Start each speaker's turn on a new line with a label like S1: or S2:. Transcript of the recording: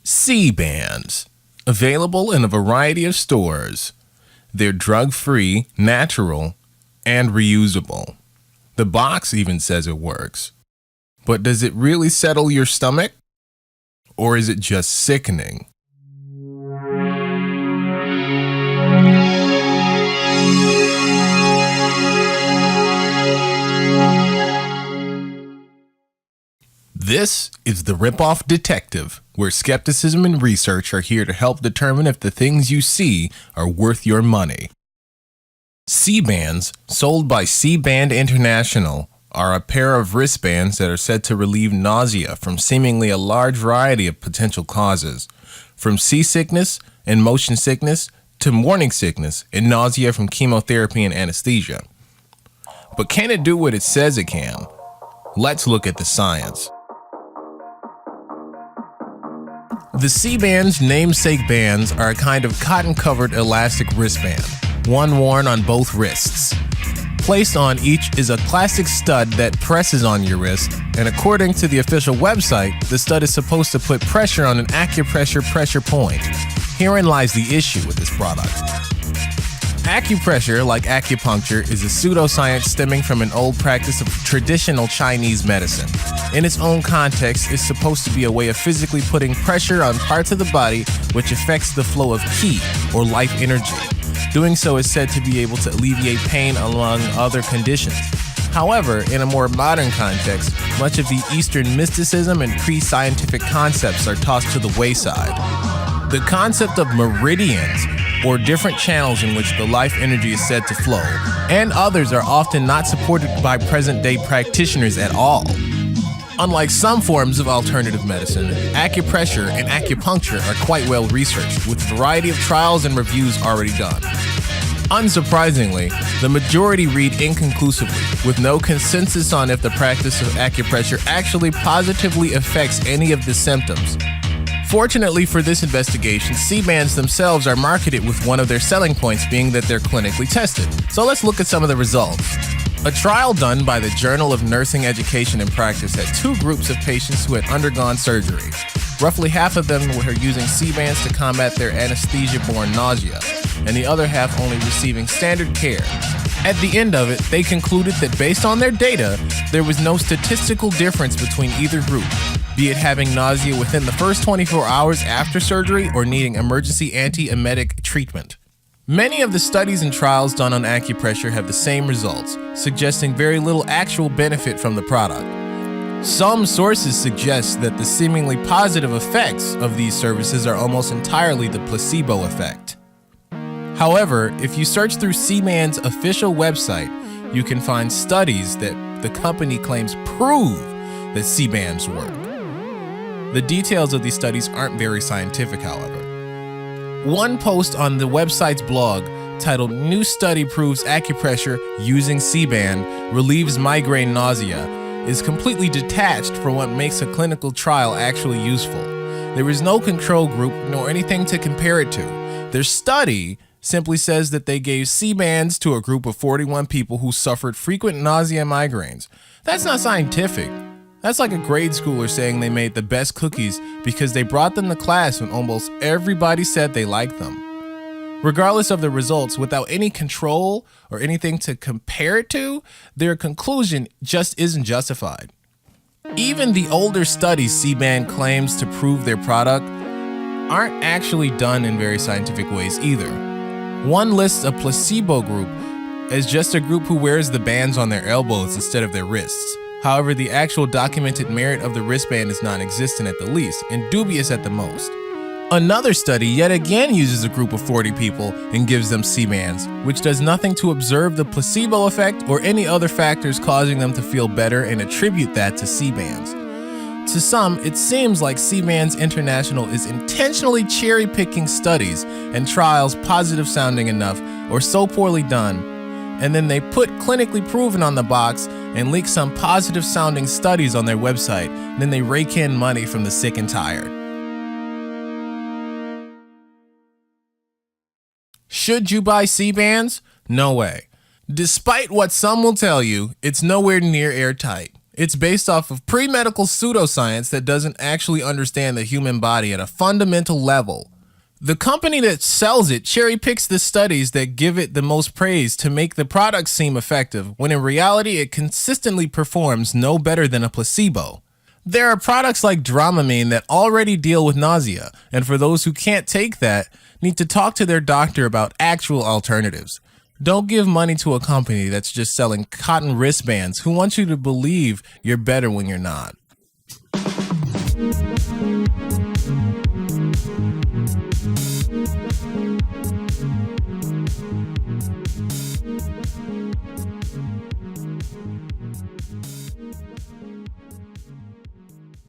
S1: C-bands, available in a variety of stores. They're drug-free, natural, and reusable. The box even says it works. But does it really settle your stomach? Or is it just sickening? This is the Ripoff Detective, where skepticism and research are here to help determine if the things you see are worth your money. C-bands, sold by C-Band International, are a pair of wristbands that are said to relieve nausea from seemingly a large variety of potential causes, from seasickness and motion sickness to morning sickness and nausea from chemotherapy and anesthesia. But can it do what it says it can? Let's look at the science. The C-band's namesake bands are a kind of cotton-covered elastic wristband, one worn on both wrists. Placed on each is a plastic stud that presses on your wrist, and according to the official website, the stud is supposed to put pressure on an acupressure pressure point. Herein lies the issue with this product. Acupressure, like acupuncture, is a pseudoscience stemming from an old practice of traditional Chinese medicine. In its own context, it's supposed to be a way of physically putting pressure on parts of the body which affects the flow of qi, or life energy. Doing so is said to be able to alleviate pain among other conditions. However, in a more modern context, much of the Eastern mysticism and pre-scientific concepts are tossed to the wayside. The concept of meridians, or different channels in which the life energy is said to flow, and others are often not supported by present-day practitioners at all. Unlike some forms of alternative medicine, acupressure and acupuncture are quite well researched, with a variety of trials and reviews already done. Unsurprisingly, the majority read inconclusively, with no consensus on if the practice of acupressure actually positively affects any of the symptoms. Fortunately for this investigation, C-bands themselves are marketed with one of their selling points being that they're clinically tested. So let's look at some of the results. A trial done by the Journal of Nursing Education and Practice had two groups of patients who had undergone surgery. Roughly half of them were using C-bands to combat their anesthesia-borne nausea, and the other half only receiving standard care. At the end of it, they concluded that based on their data, there was no statistical difference between either group, be it having nausea within the first 24 hours after surgery or needing emergency anti-emetic treatment. Many of the studies and trials done on acupressure have the same results, suggesting very little actual benefit from the product. Some sources suggest that the seemingly positive effects of these services are almost entirely the placebo effect. However, if you search through C-Band's official website, you can find studies that the company claims prove that C-bands work. The details of these studies aren't very scientific, however. One post on the website's blog, titled "New Study Proves Acupressure Using C-Band Relieves Migraine Nausea," is completely detached from what makes a clinical trial actually useful. There is no control group nor anything to compare it to. Their study simply says that they gave C-bands to a group of 41 people who suffered frequent nausea and migraines. That's not scientific. That's like a grade schooler saying they made the best cookies because they brought them to class when almost everybody said they liked them. Regardless of the results, without any control or anything to compare it to, their conclusion just isn't justified. Even the older studies C-Band claims to prove their product aren't actually done in very scientific ways either. One lists a placebo group as just a group who wears the bands on their elbows instead of their wrists. However, the actual documented merit of the wristband is non-existent at the least, and dubious at the most. Another study yet again uses a group of 40 people and gives them C-bands, which does nothing to observe the placebo effect or any other factors causing them to feel better and attribute that to C-bands. To some, it seems like C-Bands International is intentionally cherry-picking studies and trials positive sounding enough or so poorly done, and then they put clinically proven on the box and leak some positive sounding studies on their website, and then they rake in money from the sick and tired. Should you buy C-bands? No way. Despite what some will tell you, it's nowhere near airtight. It's based off of pre-medical pseudoscience that doesn't actually understand the human body at a fundamental level. The company that sells it cherry picks the studies that give it the most praise to make the product seem effective, when in reality it consistently performs no better than a placebo. There are products like Dramamine that already deal with nausea, and for those who can't take that, need to talk to their doctor about actual alternatives. Don't give money to a company that's just selling cotton wristbands who want you to believe you're better when you're not.